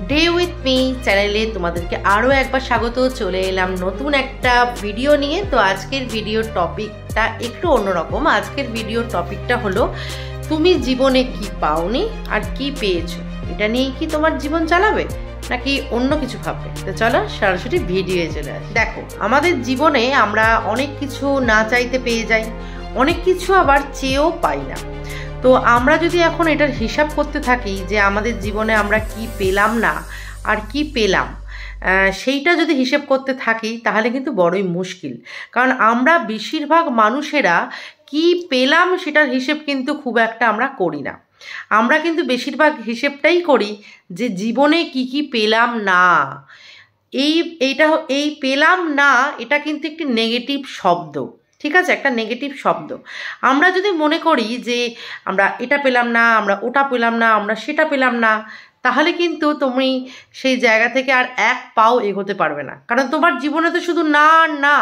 Day with me চ্যানেলে তোমাদেরকে আরও একবার স্বাগত। চলে এলাম নতুন একটা ভিডিও নিয়ে। তো আজকের ভিডিওর টপিকটা একটু অন্যরকম। আজকের ভিডিওর টপিকটা হলো তুমি জীবনে কি পাওনি আর কি পেয়েছো, এটা নিয়েই কি তোমার জীবন চালাবে নাকি অন্য কিছু ভাববে। তো চলো সরাসরি ভিডিওয়ে চলে আসি। দেখো, আমাদের জীবনে আমরা অনেক কিছু না চাইতে পেয়ে যাই, অনেক কিছু আবার চেয়েও পাই না। তো আমরা যদি এখন এটার হিসাব করতে থাকি যে আমাদের জীবনে আমরা কি পেলাম না আর কি পেলাম, সেইটা যদি হিসেব করতে থাকি তাহলে কিন্তু বড়ই মুশকিল। কারণ আমরা বেশিরভাগ মানুষেরা কি পেলাম সেটার হিসেব কিন্তু খুব একটা আমরা করি না। আমরা কিন্তু বেশিরভাগ হিসেবটাই করি যে জীবনে কি কি পেলাম না। এই পেলাম না এটা কিন্তু একটি নেগেটিভ শব্দ, ঠিক আছে, একটা নেগেটিভ শব্দ। আমরা যদি মনে করি যে আমরা এটা পেলাম না, আমরা ওটা পেলাম না, আমরা সেটা পেলাম না, তাহলে কিন্তু তুমি সেই জায়গা থেকে আর এক পাও এগোতে পারবে না। কারণ তোমার জীবনে তো শুধু না আর না।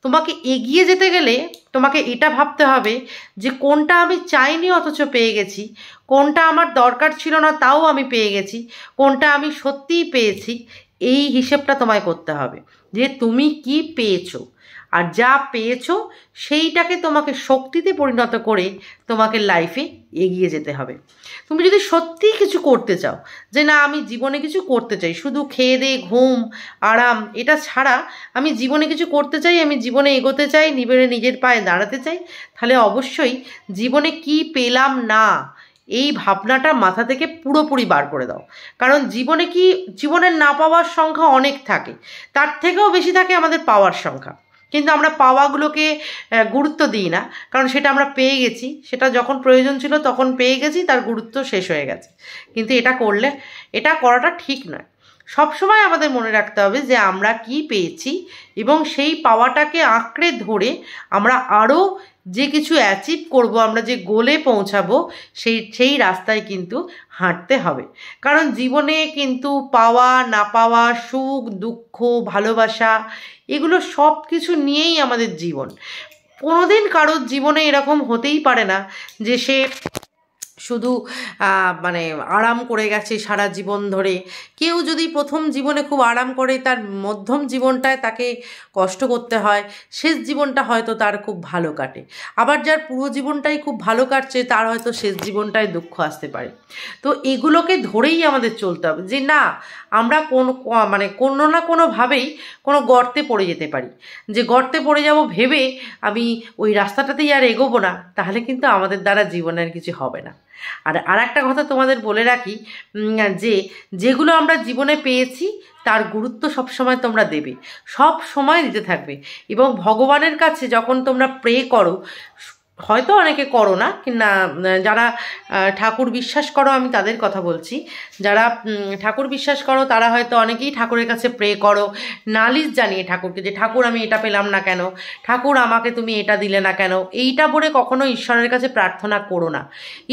তোমাকে এগিয়ে যেতে গেলে তোমাকে এটা ভাবতে হবে যে কোনটা আমি চাইনি অথচ পেয়ে গেছি, কোনটা আমার দরকার ছিল না তাও আমি পেয়ে গেছি, কোনটা আমি সত্যিই পেয়েছি। এই হিসেবটা তোমায় করতে হবে যে তুমি কি পেয়েছো, আর যা পেয়েছো সেইটাকে তোমাকে শক্তিতে পরিণত করে তোমাকে লাইফে এগিয়ে যেতে হবে। তুমি যদি সত্যিই কিছু করতে চাও, যে না আমি জীবনে কিছু করতে চাই, শুধু খেয়ে দে ঘুম আরাম এটা ছাড়া আমি জীবনে কিছু করতে চাই, আমি জীবনে এগোতে চাই, নিজের পায়ে দাঁড়াতে চাই, তাহলে অবশ্যই জীবনে কি পেলাম না এই ভাবনাটা মাথা থেকে পুরোপুরি বার করে দাও। কারণ জীবনের না পাওয়ার সংখ্যা অনেক থাকে, তার থেকেও বেশি থাকে আমাদের পাওয়ার সংখ্যা। কিন্তু আমরা পাওয়াগুলোকে গুরুত্ব দিই না, কারণ সেটা আমরা পেয়ে গেছি, সেটা যখন প্রয়োজন ছিল তখন পেয়ে গেছি, তার গুরুত্ব শেষ হয়ে গেছে। কিন্তু এটা করাটা ঠিক নয়। সবসময় আমাদের মনে রাখতে হবে যে আমরা কি পেয়েছি এবং সেই পাওয়াটাকে আঁকড়ে ধরে আমরা আরও যে কিছু অ্যাচিভ করব, আমরা যে গোলে পৌঁছাবো সেই রাস্তায় কিন্তু হাঁটতে হবে। কারণ জীবনে কিন্তু পাওয়া না পাওয়া, সুখ দুঃখ ভালোবাসা, এগুলো সব কিছু নিয়েই আমাদের জীবন। কোনোদিন কারোর জীবনে এরকম হতেই পারে না যে সে শুধু আরাম করে গেছে সারা জীবন ধরে। কেউ যদি প্রথম জীবনে খুব আরাম করে, তার মধ্যম জীবনটায় তাকে কষ্ট করতে হয়, শেষ জীবনটা হয়তো তার খুব ভালো কাটে। আবার যার পুরো জীবনটাই খুব ভালো কাটছে, তার হয়তো শেষ জীবনটায় দুঃখ আসতে পারে। তো এগুলোকে ধরেই আমাদের চলতে হবে যে না, আমরা কোনো না কোনোভাবেই কোনো গর্তে পড়ে যেতে পারি। যে গর্তে পড়ে যাব ভেবে আমি ওই রাস্তাটাতেই আর এগোবো না, তাহলে কিন্তু আমাদের দ্বারা জীবনের কিছু হবে না। আর একটা কথা তোমাদের বলে রাখি, যে যেগুলো আমরা জীবনে পেয়েছি তার গুরুত্ব সবসময় তোমরা দেবে, সব সময় দিতে থাকবে। এবং ভগবানের কাছে যখন তোমরা প্রে করো, হয়তো অনেকে করো না, কিনা যারা ঠাকুর বিশ্বাস করো, আমি তাদের কথা বলছি, যারা ঠাকুর বিশ্বাস করো তারা হয়তো অনেকেই ঠাকুরের কাছে প্রে করো, নালিশ জানিয়ে ঠাকুরকে যে ঠাকুর আমি এটা পেলাম না কেন, ঠাকুর আমাকে তুমি এটা দিলে না কেন। এইটা বলে কখনো ঈশ্বরের কাছে প্রার্থনা করো না।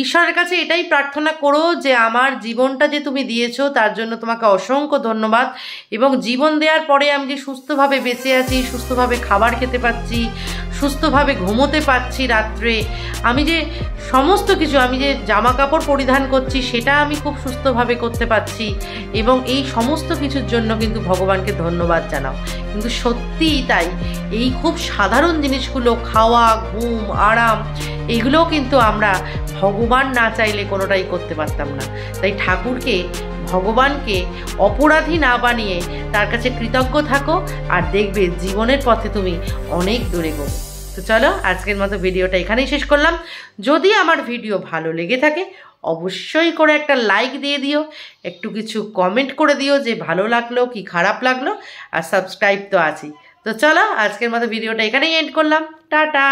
ঈশ্বরের কাছে এটাই প্রার্থনা করো যে আমার জীবনটা যে তুমি দিয়েছো তার জন্য তোমাকে অসংখ্য ধন্যবাদ, এবং জীবন দেওয়ার পরে আমি যে সুস্থভাবে বেঁচে আছি, সুস্থভাবে খাবার খেতে পাচ্ছি, সুস্থভাবে ঘুমোতে পারছি রাত্রে, আমি যে সমস্ত কিছু, আমি যে জামা কাপড় পরিধান করছি সেটা আমি খুব সুস্থভাবে করতে পারছি, এবং এই সমস্ত কিছুর জন্য কিন্তু ভগবানকে ধন্যবাদ জানাও। কিন্তু সত্যিই তাই, এই খুব সাধারণ জিনিসগুলো, খাওয়া ঘুম আরাম, এগুলোও কিন্তু আমরা ভগবান না চাইলে কোনোটাই করতে পারতাম না। তাই ভগবানকে অপরাধী না বানিয়ে তার কাছে কৃতজ্ঞ থাকো, আর দেখবে জীবনের পথে তুমি অনেক দূরে এগোবে। তো চলো আজকের মতো ভিডিওটা এখানেই শেষ করলাম। যদি আমার ভিডিও ভালো লেগে থাকে অবশ্যই করে একটা লাইক দিয়ে দিও, একটু কিছু কমেন্ট করে দিও যে ভালো লাগলো কি খারাপ লাগলো, আর সাবস্ক্রাইব তো আছেই। তো চলো আজকের মতো ভিডিওটা এখানেই এন্ড করলাম। টাটা।